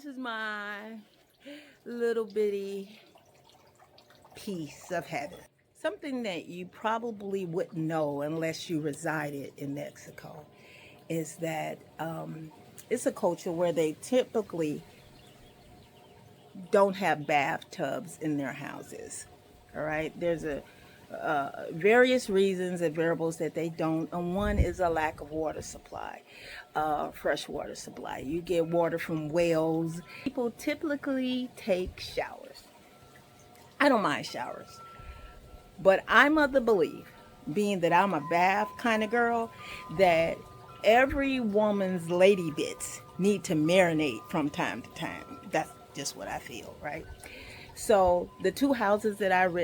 This is my little bitty piece of heaven. Something that you probably wouldn't know unless you resided in Mexico is that it's a culture where they typically don't have bathtubs in their houses. All right, there's a various reasons and variables that they don't, and one is a lack of water supply, fresh water supply. You get water from wells. People typically take showers. I don't mind showers, but I'm of the belief, being that I'm a bath kind of girl, that every woman's lady bits need to marinate from time to time. That's just what I feel, right? So the two houses that I've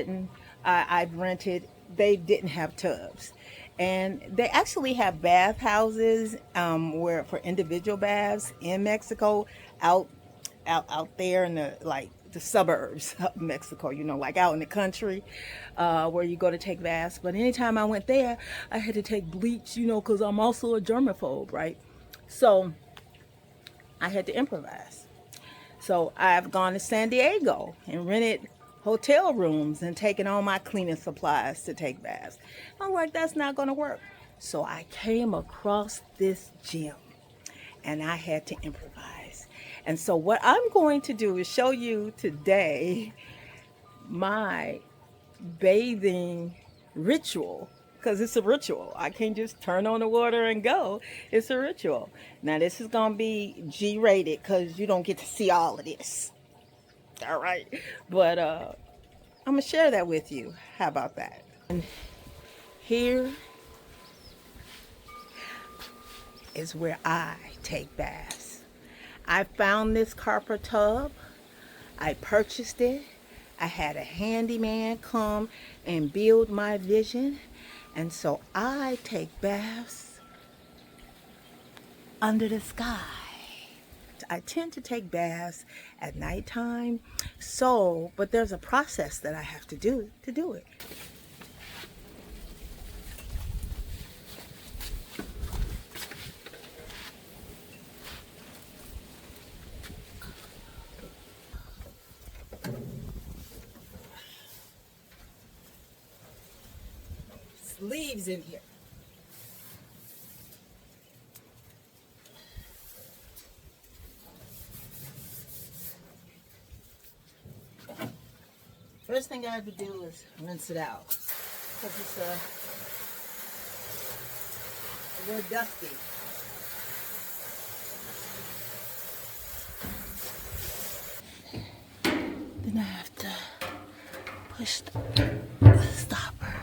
rented, they didn't have tubs, and they actually have bath houses where for individual baths in Mexico, out out there in the the suburbs of Mexico, like out in the country, where you go to take baths. But anytime I went there, I had to take bleach, because I'm also a germaphobe, right? So I had to improvise. So I've gone to San Diego and rented hotel rooms and taken all my cleaning supplies to take baths. I'm like, that's not going to work. So I came across this gym and I had to improvise. And so what I'm going to do is show you today my bathing ritual, because it's a ritual. I can't just turn on the water and go. It's a ritual. Now this is going to be G-rated because you don't get to see all of this. All right. But I'm going to share that with you. How about that? And here is where I take baths. I found this copper tub. I purchased it. I had a handyman come and build my vision. And so I take baths under the sky. I tend to take baths at nighttime. But there's a process that I have to do it. There's leaves in here. First thing I have to do is rinse it out because it's a little dusty. Then I have to push the stopper.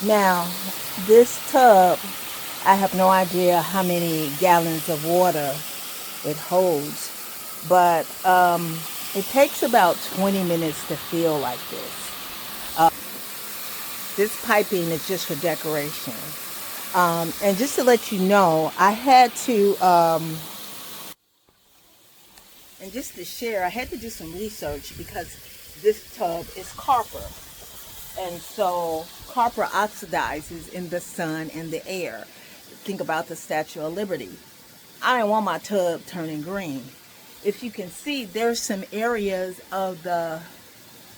Now, this tub, I have no idea how many gallons of water it holds, but it takes about 20 minutes to fill like this. This piping is just for decoration. And just to let you know, I had to, and just to share, I had to do some research because this tub is copper. And so copper oxidizes in the sun and the air. Think about the Statue of Liberty. I didn't want my tub turning green. If you can see, there's some areas of the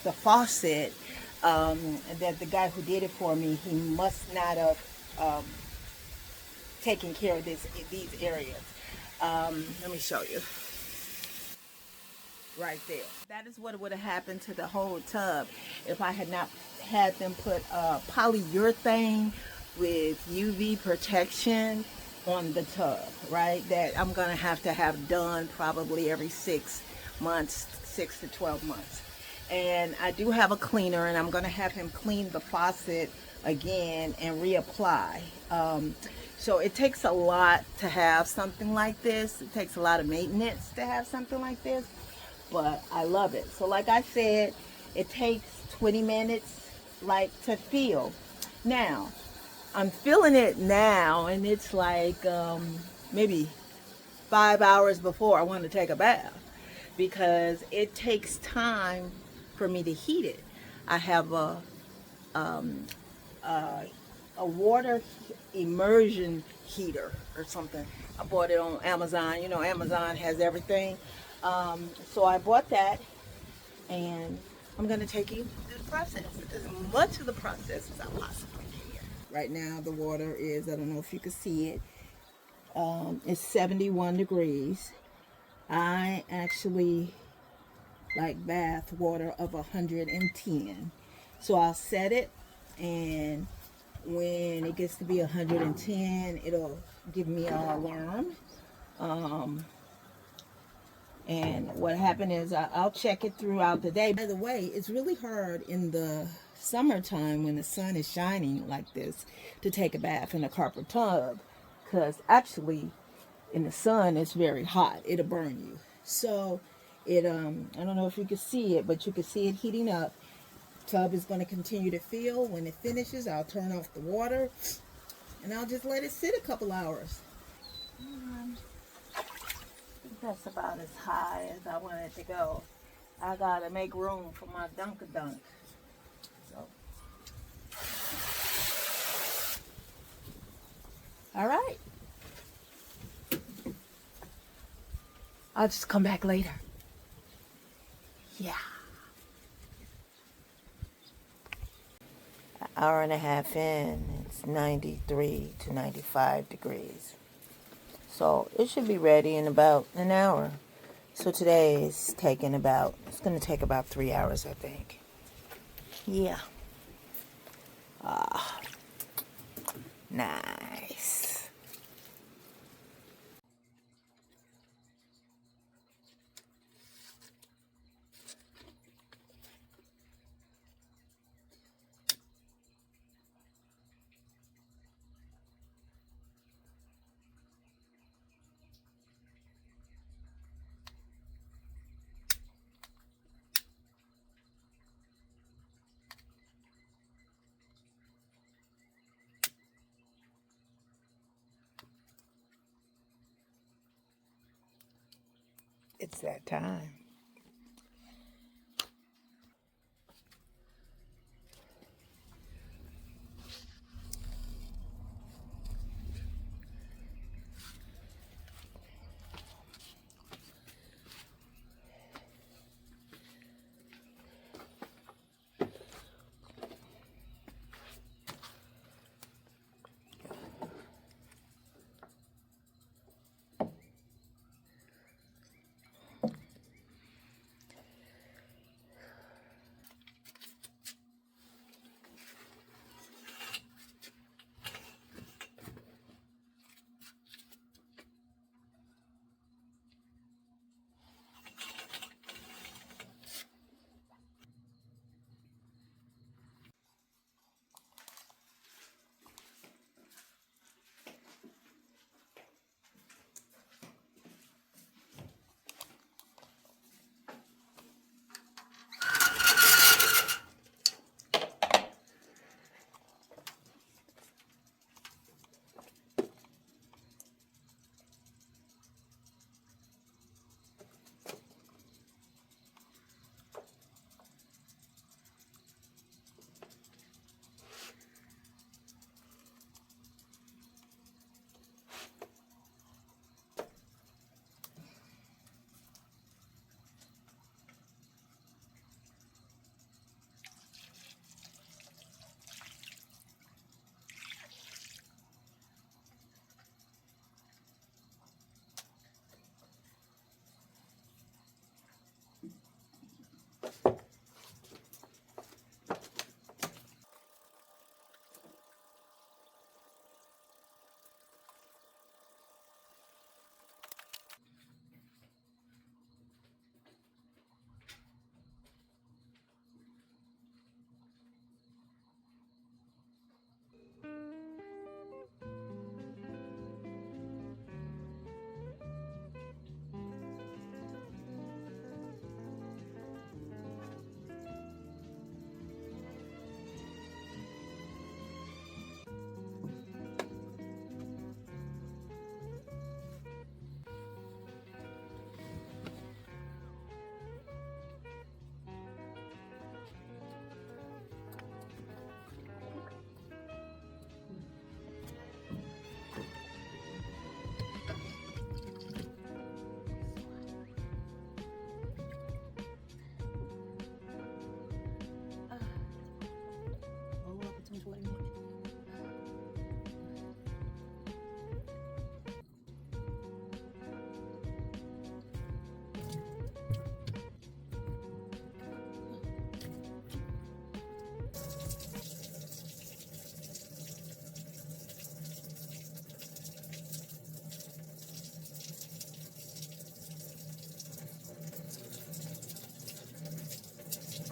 faucet that the guy who did it for me, he must not have taken care of these areas. Let me show you. Right there. That is what would have happened to the whole tub if I had not had them put polyurethane with UV protection on the tub, right? That I'm going to have done probably every 6 months, 6 to 12 months. And I do have a cleaner, and I'm going to have him clean the faucet again and reapply. So it takes a lot to have something like this. It takes a lot of maintenance to have something like this, but I love it. So like I said, it takes 20 minutes to feel. Now, I'm feeling it now, and it's like maybe 5 hours before I want to take a bath, because it takes time for me to heat it. I have a water immersion heater or something. I bought it on Amazon. You know, Amazon has everything. So I bought that, and I'm going to take you through the process, as much of the process as I possibly can. Right now, the water is, I don't know if you can see it, it's 71 degrees. I actually like bath water of 110. So I'll set it, and when it gets to be 110, it'll give me an alarm. And what happened is I'll check it throughout the day. By the way, it's really hard in the summertime when the sun is shining like this to take a bath in a copper tub, because actually in the sun it's very hot. It'll burn you. So it I don't know if you can see it, but you can see it heating up. Tub is going to continue to fill. When it finishes, I'll turn off the water and I'll just let it sit a couple hours. That's about as high as I want it to go. I gotta make room for my dunk-a-dunk. So, all right. I'll just come back later. Yeah. An hour and a half in, it's 93 to 95 degrees. So it should be ready in about an hour. So today it's going to take about 3 hours, I think. Yeah. Ah, nice. It's that time.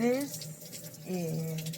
This is